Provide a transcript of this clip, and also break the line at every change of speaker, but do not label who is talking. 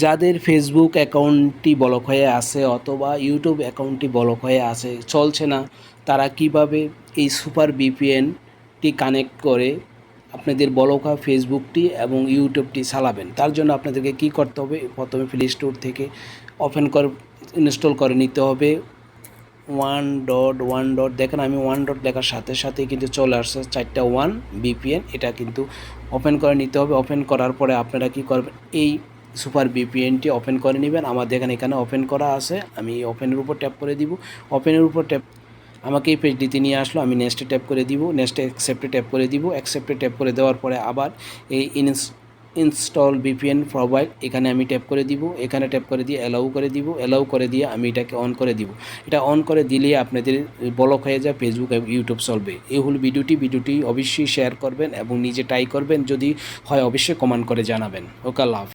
যাদের ফেসবুক অ্যাকাউন্টটি ব্লক হয়ে আছে অথবা ইউটিউব অ্যাকাউন্টটি ব্লক হয়ে আছে, চলছে না, তারা কিভাবে এই সুপার ভিপিএনটি কানেক্ট করে আপনাদের ব্লক হওয়া ফেসবুকটি এবং ইউটিউবটি চালাবেন। তার জন্য আপনাদেরকে কি করতে হবে, প্রথমে প্লে স্টোর থেকে ইনস্টল করে নিতে হবে ওয়ান ডট দেখেন, আমি ওয়ান ডট লেখার সাথে সাথে কিন্তু চলে আসছে 4টা ওয়ান ভিপিএন। এটা কিন্তু ওপেন করে নিতে হবে। ওপেন করার পরে আপনারা কি করবেন, এই সুপার ভিপিএনটি ওপেন করে নেবেন। আমার দেখেন এখানে ওপেন করা আছে, আমি ওপেনের উপর ট্যাপ করে দিব। ওপেনের উপর ট্যাপ আমাকে এই পেজটিতে নিয়ে আসলো, আমি নেক্সটে ট্যাপ করে দিব, নেক্সটে অ্যাকসেপ্টে ট্যাপ করে দিব। অ্যাকসেপ্টে ট্যাপ করে দেওয়ার পরে আবার এই ইনস্টল ভিপিএন প্রোভাইড এখানে আমি ট্যাপ করে দিব। এখানে ট্যাপ করে দিয়ে অ্যালাউ করে দিব। অ্যালাউ করে দিয়ে আমি এটাকে অন করে দিব। এটা অন করে দিলেই আপনাদের ব্লক হয়ে যায় ফেসবুক এবং ইউটিউব চলবে। এই হল ভিডিওটি অবশ্যই শেয়ার করবেন এবং নিজে ট্রাই করবেন, যদি হয় অবশ্যই কমেন্ট করে জানাবেন। ওকে, আল্লাহ হাফেজ।